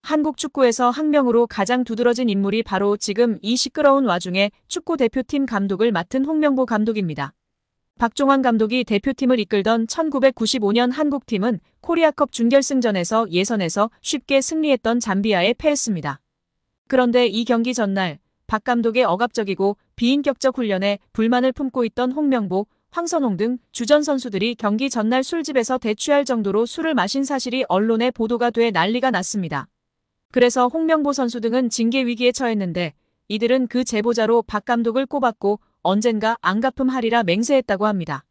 한국 축구에서 학명으로 가장 두드러진 인물이 바로 지금 이 시끄러운 와중에 축구 대표팀 감독을 맡은 홍명보 감독입니다. 박종환 감독이 대표팀을 이끌던 1995년 한국팀은 코리아컵 준결승전에서 예선에서 쉽게 승리했던 잠비아에 패했습니다. 그런데 이 경기 전날 박 감독의 억압적이고 비인격적 훈련에 불만을 품고 있던 홍명보, 황선홍 등 주전 선수들이 경기 전날 술집에서 대취할 정도로 술을 마신 사실이 언론에 보도가 돼 난리가 났습니다. 그래서 홍명보 선수 등은 징계 위기에 처했는데 이들은 그 제보자로 박 감독을 꼽았고 언젠가 안 갚음하리라 맹세했다고 합니다.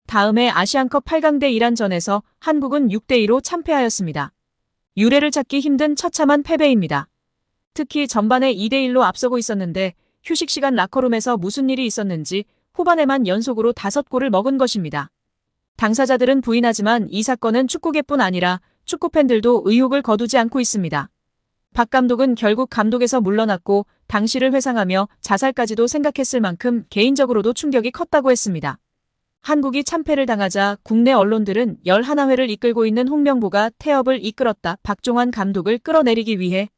다음해 아시안컵 8강대 이란전에서 한국은 6대2로 참패하였습니다. 유례를 찾기 힘든 처참한 패배입니다. 특히 전반에 2대1로 앞서고 있었는데 휴식 시간 라커룸에서 무슨 일이 있었는지 후반에만 연속으로 5골을 먹은 것입니다. 당사자들은 부인하지만 이 사건은 축구계뿐 아니라 축구팬들도 의혹을 거두지 않고 있습니다. 박 감독은 결국 감독에서 물러났고 당시를 회상하며 자살까지도 생각했을 만큼 개인적으로도 충격이 컸다고 했습니다. 한국이 참패를 당하자 국내 언론들은 11회를 이끌고 있는 홍명보가 태업을 이끌었다. 박종환 감독을 끌어내리기 위해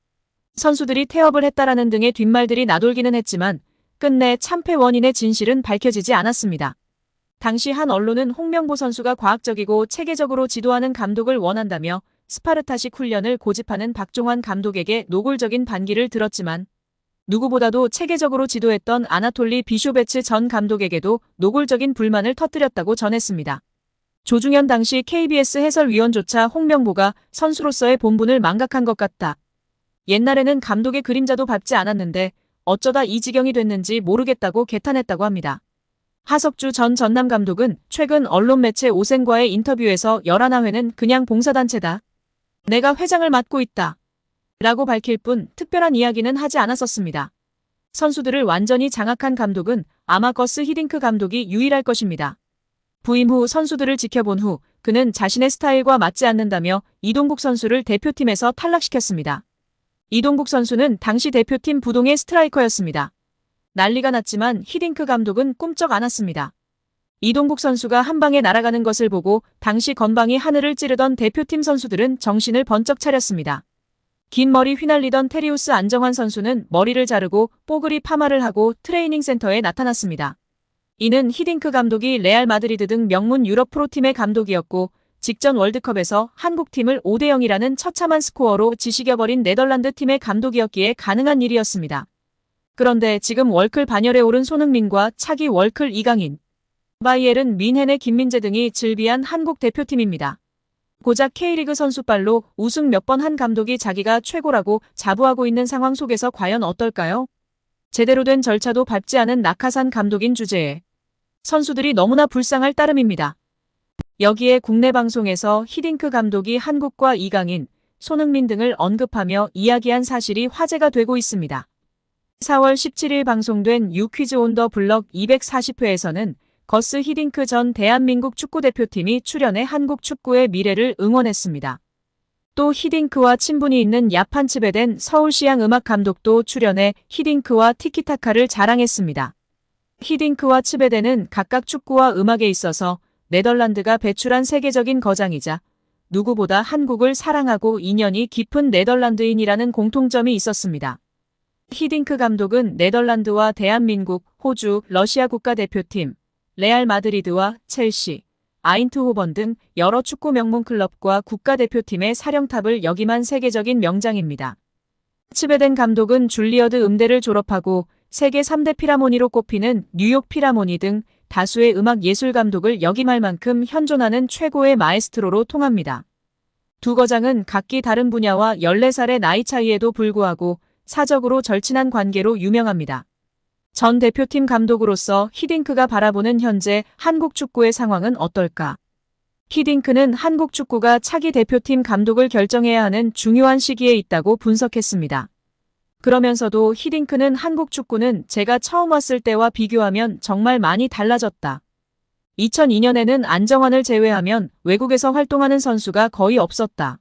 선수들이 태업을 했다라는 등의 뒷말들이 나돌기는 했지만 끝내 참패 원인의 진실은 밝혀지지 않았습니다. 당시 한 언론은 홍명보 선수가 과학적이고 체계적으로 지도하는 감독을 원한다며 스파르타식 훈련을 고집하는 박종환 감독에게 노골적인 반기를 들었지만 누구보다도 체계적으로 지도했던 아나톨리 비쇼베츠 전 감독에게도 노골적인 불만을 터뜨렸다고 전했습니다. 조중현 당시 KBS 해설위원조차 홍명보가 선수로서의 본분을 망각한 것 같다. 옛날에는 감독의 그림자도 밟지 않았는데 어쩌다 이 지경이 됐는지 모르겠다고 개탄했다고 합니다. 하석주 전 전남 감독은 최근 언론 매체 오센과의 인터뷰에서 11회는 그냥 봉사단체다. 내가 회장을 맡고 있다. 라고 밝힐 뿐 특별한 이야기는 하지 않았었습니다. 선수들을 완전히 장악한 감독은 아마 거스 히딩크 감독이 유일할 것입니다. 부임 후 선수들을 지켜본 후 그는 자신의 스타일과 맞지 않는다며 이동국 선수를 대표팀에서 탈락시켰습니다. 이동국 선수는 당시 대표팀 부동의 스트라이커였습니다. 난리가 났지만 히딩크 감독은 꿈쩍 않았습니다. 이동국 선수가 한 방에 날아가는 것을 보고 당시 건방이 하늘을 찌르던 대표팀 선수들은 정신을 번쩍 차렸습니다. 긴 머리 휘날리던 테리우스 안정환 선수는 머리를 자르고 뽀글이 파마를 하고 트레이닝 센터에 나타났습니다. 이는 히딩크 감독이 레알 마드리드 등 명문 유럽 프로팀의 감독이었고 직전 월드컵에서 한국팀을 5대0이라는 처참한 스코어로 지식여버린 네덜란드 팀의 감독이었기에 가능한 일이었습니다. 그런데 지금 월클 반열에 오른 손흥민과 차기 월클 이강인, 바이에른 민헨의 김민재 등이 즐비한 한국 대표팀입니다. 고작 K리그 선수발로 우승 몇 번 한 감독이 자기가 최고라고 자부하고 있는 상황 속에서 과연 어떨까요? 제대로 된 절차도 밟지 않은 낙하산 감독인 주제에 선수들이 너무나 불쌍할 따름입니다. 여기에 국내 방송에서 히딩크 감독이 한국과 이강인, 손흥민 등을 언급하며 이야기한 사실이 화제가 되고 있습니다. 4월 17일 방송된 유퀴즈 온 더 블럭 240회에서는 거스 히딩크 전 대한민국 축구대표팀이 출연해 한국 축구의 미래를 응원했습니다. 또 히딩크와 친분이 있는 야판 츠베덴 서울시향 음악 감독도 출연해 히딩크와 티키타카를 자랑했습니다. 히딩크와 츠베덴은 각각 축구와 음악에 있어서 네덜란드가 배출한 세계적인 거장이자 누구보다 한국을 사랑하고 인연이 깊은 네덜란드인이라는 공통점이 있었습니다. 히딩크 감독은 네덜란드와 대한민국, 호주, 러시아 국가대표팀, 레알 마드리드와 첼시, 아인트호번 등 여러 축구 명문 클럽과 국가대표팀의 사령탑을 역임한 세계적인 명장입니다. 츠베덴 감독은 줄리어드 음대를 졸업하고 세계 3대 피라모니로 꼽히는 뉴욕 피라모니 등 다수의 음악 예술 감독을 역임할 만큼 현존하는 최고의 마에스트로로 통합니다. 두 거장은 각기 다른 분야와 14살의 나이 차이에도 불구하고 사적으로 절친한 관계로 유명합니다. 전 대표팀 감독으로서 히딩크가 바라보는 현재 한국 축구의 상황은 어떨까? 히딩크는 한국 축구가 차기 대표팀 감독을 결정해야 하는 중요한 시기에 있다고 분석했습니다. 그러면서도 히딩크는 한국 축구는 제가 처음 왔을 때와 비교하면 정말 많이 달라졌다. 2002년에는 안정환을 제외하면 외국에서 활동하는 선수가 거의 없었다.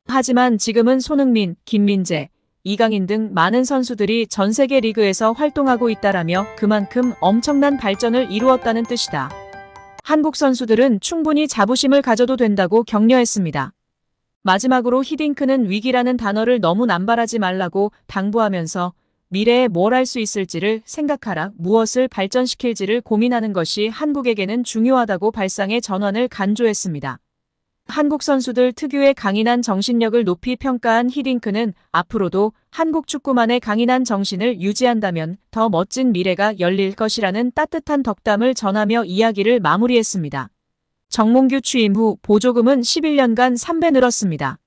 하지만 지금은 손흥민, 김민재, 이강인 등 많은 선수들이 전 세계 리그에서 활동하고 있다라며 그만큼 엄청난 발전을 이루었다는 뜻이다. 한국 선수들은 충분히 자부심을 가져도 된다고 격려했습니다. 마지막으로 히딩크는 위기라는 단어를 너무 남발하지 말라고 당부하면서 미래에 뭘 할 수 있을지를 생각하라, 무엇을 발전시킬지를 고민하는 것이 한국에게는 중요하다고 발상의 전환을 강조했습니다. 한국 선수들 특유의 강인한 정신력을 높이 평가한 히딩크는 앞으로도 한국 축구만의 강인한 정신을 유지한다면 더 멋진 미래가 열릴 것이라는 따뜻한 덕담을 전하며 이야기를 마무리했습니다. 정몽규 취임 후 보조금은 11년간 3배 늘었습니다.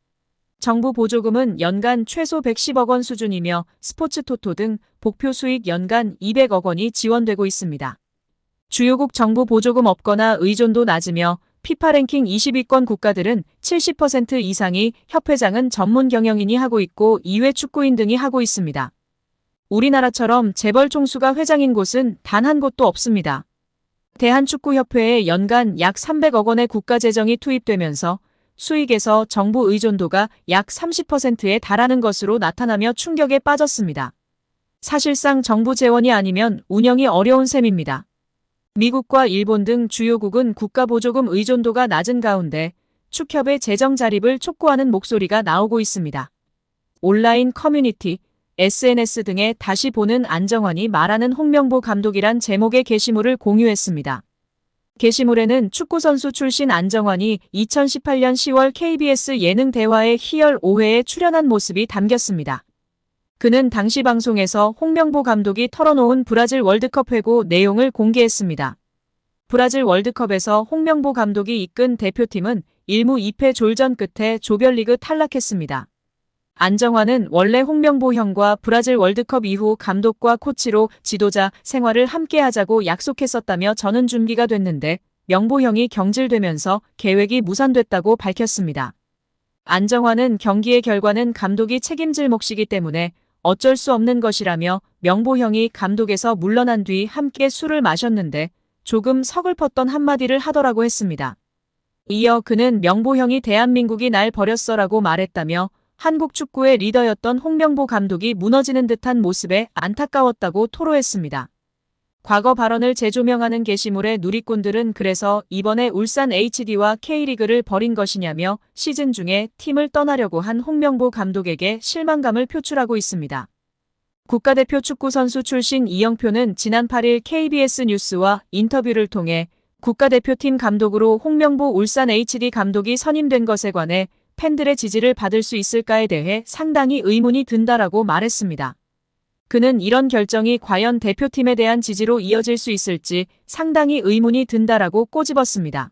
정부 보조금은 연간 최소 110억 원 수준이며 스포츠 토토 등 복표 수익 연간 200억 원이 지원되고 있습니다. 주요국 정부 보조금 없거나 의존도 낮으며 피파 랭킹 20위권 국가들은 70% 이상이 협회장은 전문 경영인이 하고 있고 이외 축구인 등이 하고 있습니다. 우리나라처럼 재벌 총수가 회장인 곳은 단 한 곳도 없습니다. 대한축구협회에 연간 약 300억 원의 국가재정이 투입되면서 수익에서 정부 의존도가 약 30%에 달하는 것으로 나타나며 충격에 빠졌습니다. 사실상 정부 재원이 아니면 운영이 어려운 셈입니다. 미국과 일본 등 주요국은 국가보조금 의존도가 낮은 가운데 축협의 재정 자립을 촉구하는 목소리가 나오고 있습니다. 온라인 커뮤니티, SNS 등에 다시 보는 안정환이 말하는 홍명보 감독이란 제목의 게시물을 공유했습니다. 게시물에는 축구선수 출신 안정환이 2018년 10월 KBS 예능 대화의 희열 5회에 출연한 모습이 담겼습니다. 그는 당시 방송에서 홍명보 감독이 털어놓은 브라질 월드컵 회고 내용을 공개했습니다. 브라질 월드컵에서 홍명보 감독이 이끈 대표팀은 1무 2패 졸전 끝에 조별리그 탈락했습니다. 안정환은 원래 홍명보 형과 브라질 월드컵 이후 감독과 코치로 지도자 생활을 함께 하자고 약속했었다며 저는 준비가 됐는데 명보 형이 경질되면서 계획이 무산됐다고 밝혔습니다. 안정환은 경기의 결과는 감독이 책임질 몫이기 때문에 어쩔 수 없는 것이라며 명보 형이 감독에서 물러난 뒤 함께 술을 마셨는데 조금 서글펐던 한마디를 하더라고 했습니다. 이어 그는 명보 형이 대한민국이 날 버렸어라고 말했다며 한국 축구의 리더였던 홍명보 감독이 무너지는 듯한 모습에 안타까웠다고 토로했습니다. 과거 발언을 재조명하는 게시물에 누리꾼들은 그래서 이번에 울산 HD와 K리그를 버린 것이냐며 시즌 중에 팀을 떠나려고 한 홍명보 감독에게 실망감을 표출하고 있습니다. 국가대표 축구선수 출신 이영표는 지난 8일 KBS 뉴스와 인터뷰를 통해 국가대표팀 감독으로 홍명보 울산 HD 감독이 선임된 것에 관해 팬들의 지지를 받을 수 있을까에 대해 상당히 의문이 든다라고 말했습니다. 그는 이런 결정이 과연 대표팀에 대한 지지로 이어질 수 있을지 상당히 의문이 든다라고 꼬집었습니다.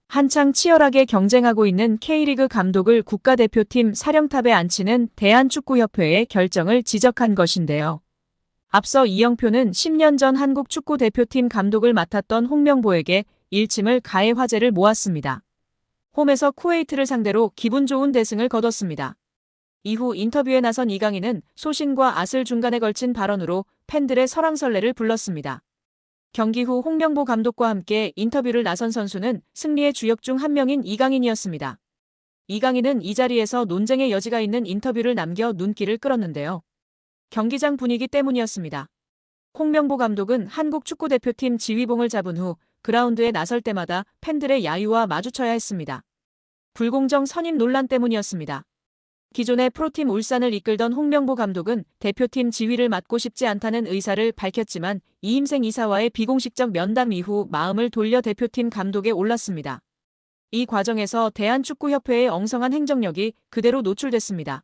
한창 치열하게 경쟁하고 있는 K리그 감독을 국가대표팀 사령탑에 앉히는 대한축구협회의 결정을 지적한 것인데요. 앞서 이영표는 10년 전 한국 축구대표팀 감독을 맡았던 홍명보에게 일침을 가해 화제를 모았습니다. 홈에서 쿠웨이트를 상대로 기분 좋은 대승을 거뒀습니다. 이후 인터뷰에 나선 이강인은 소신과 앗을 중간에 걸친 발언으로 팬들의 설왕설래를 불렀습니다. 경기 후 홍명보 감독과 함께 인터뷰를 나선 선수는 승리의 주역 중 한 명인 이강인이었습니다. 이강인은 이 자리에서 논쟁의 여지가 있는 인터뷰를 남겨 눈길을 끌었는데요. 경기장 분위기 때문이었습니다. 홍명보 감독은 한국 축구대표팀 지휘봉을 잡은 후 그라운드에 나설 때마다 팬들의 야유와 마주쳐야 했습니다. 불공정 선임 논란 때문이었습니다. 기존의 프로팀 울산을 이끌던 홍명보 감독은 대표팀 지휘를 맡고 싶지 않다는 의사를 밝혔지만 이임생 이사와의 비공식적 면담 이후 마음을 돌려 대표팀 감독에 올랐습니다. 이 과정에서 대한축구협회의 엉성한 행정력이 그대로 노출됐습니다.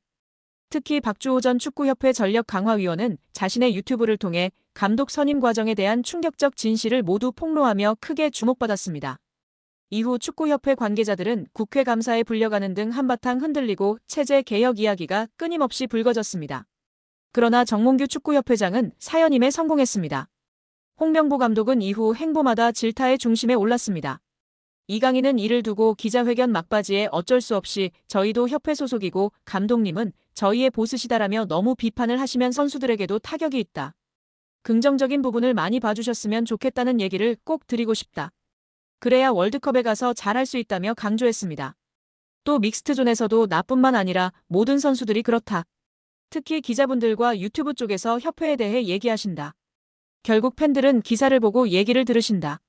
특히 박주호 전 축구협회 전력강화위원은 자신의 유튜브를 통해 감독 선임 과정에 대한 충격적 진실을 모두 폭로하며 크게 주목받았습니다. 이후 축구협회 관계자들은 국회 감사에 불려가는 등 한바탕 흔들리고 체제 개혁 이야기가 끊임없이 불거졌습니다. 그러나 정몽규 축구협회장은 사연임에 성공했습니다. 홍명보 감독은 이후 행보마다 질타의 중심에 올랐습니다. 이강인은 이를 두고 기자회견 막바지에 어쩔 수 없이 저희도 협회 소속이고 감독님은 저희의 보스시다라며 너무 비판을 하시면 선수들에게도 타격이 있다. 긍정적인 부분을 많이 봐주셨으면 좋겠다는 얘기를 꼭 드리고 싶다. 그래야 월드컵에 가서 잘할 수 있다며 강조했습니다. 또 믹스트존에서도 나뿐만 아니라 모든 선수들이 그렇다. 특히 기자분들과 유튜브 쪽에서 협회에 대해 얘기하신다. 결국 팬들은 기사를 보고 얘기를 들으신다.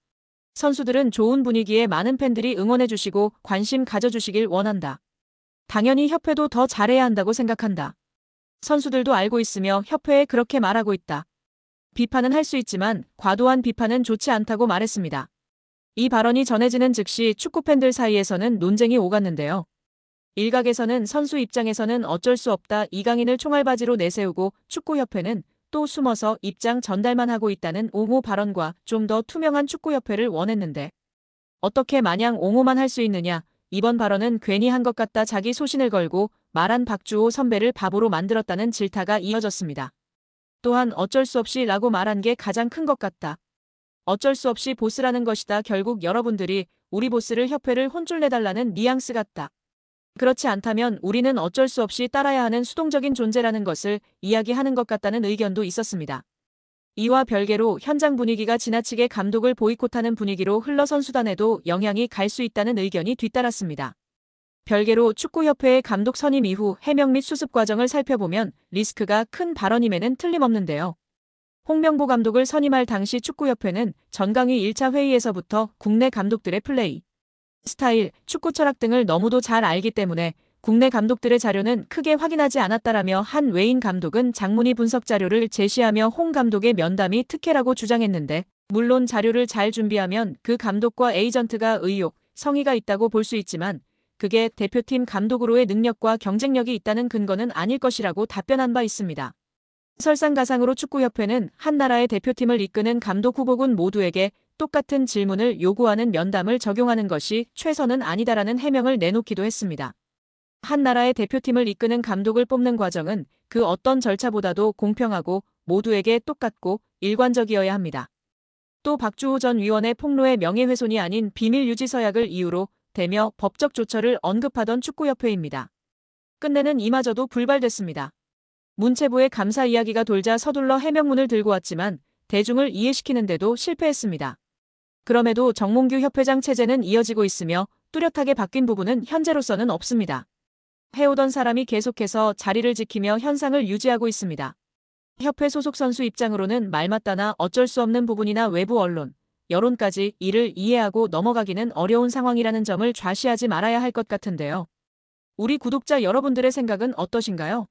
선수들은 좋은 분위기에 많은 팬들이 응원해주시고 관심 가져주시길 원한다. 당연히 협회도 더 잘해야 한다고 생각한다. 선수들도 알고 있으며 협회에 그렇게 말하고 있다. 비판은 할 수 있지만 과도한 비판은 좋지 않다고 말했습니다. 이 발언이 전해지는 즉시 축구팬들 사이에서는 논쟁이 오갔는데요. 일각에서는 선수 입장에서는 어쩔 수 없다 이강인을 총알바지로 내세우고 축구협회는 또 숨어서 입장 전달만 하고 있다는 옹호 발언과 좀 더 투명한 축구협회를 원했는데 어떻게 마냥 옹호만 할 수 있느냐, 이번 발언은 괜히 한 것 같다 자기 소신을 걸고 말한 박주호 선배를 바보로 만들었다는 질타가 이어졌습니다. 또한 어쩔 수 없이 라고 말한 게 가장 큰 것 같다. 어쩔 수 없이 보스라는 것이다. 결국 여러분들이 우리 보스를 협회를 혼쭐 내달라는 뉘앙스 같다. 그렇지 않다면 우리는 어쩔 수 없이 따라야 하는 수동적인 존재라는 것을 이야기하는 것 같다는 의견도 있었습니다. 이와 별개로 현장 분위기가 지나치게 감독을 보이콧하는 분위기로 흘러 선수단에도 영향이 갈 수 있다는 의견이 뒤따랐습니다. 별개로 축구협회의 감독 선임 이후 해명 및 수습 과정을 살펴보면 리스크가 큰 발언임에는 틀림없는데요. 홍명보 감독을 선임할 당시 축구협회는 전강위 1차 회의에서부터 국내 감독들의 플레이, 스타일, 축구 철학 등을 너무도 잘 알기 때문에 국내 감독들의 자료는 크게 확인하지 않았다라며 한 외인 감독은 장문의 분석 자료를 제시하며 홍 감독의 면담이 특혜라고 주장했는데 물론 자료를 잘 준비하면 그 감독과 에이전트가 의욕, 성의가 있다고 볼 수 있지만 그게 대표팀 감독으로의 능력과 경쟁력이 있다는 근거는 아닐 것이라고 답변한 바 있습니다. 설상가상으로 축구협회는 한 나라의 대표팀을 이끄는 감독 후보군 모두에게 똑같은 질문을 요구하는 면담을 적용하는 것이 최선은 아니다라는 해명을 내놓기도 했습니다. 한 나라의 대표팀을 이끄는 감독을 뽑는 과정은 그 어떤 절차보다도 공평하고 모두에게 똑같고 일관적이어야 합니다. 또 박주호 전 위원의 폭로의 명예훼손이 아닌 비밀 유지 서약을 이유로 대며 법적 조처를 언급하던 축구협회입니다. 끝내는 이마저도 불발됐습니다. 문체부의 감사 이야기가 돌자 서둘러 해명문을 들고 왔지만 대중을 이해시키는데도 실패했습니다. 그럼에도 정몽규 협회장 체제는 이어지고 있으며 뚜렷하게 바뀐 부분은 현재로서는 없습니다. 해오던 사람이 계속해서 자리를 지키며 현상을 유지하고 있습니다. 협회 소속 선수 입장으로는 말맞다나 어쩔 수 없는 부분이나 외부 언론, 여론까지 이를 이해하고 넘어가기는 어려운 상황이라는 점을 좌시하지 말아야 할 것 같은데요. 우리 구독자 여러분들의 생각은 어떠신가요?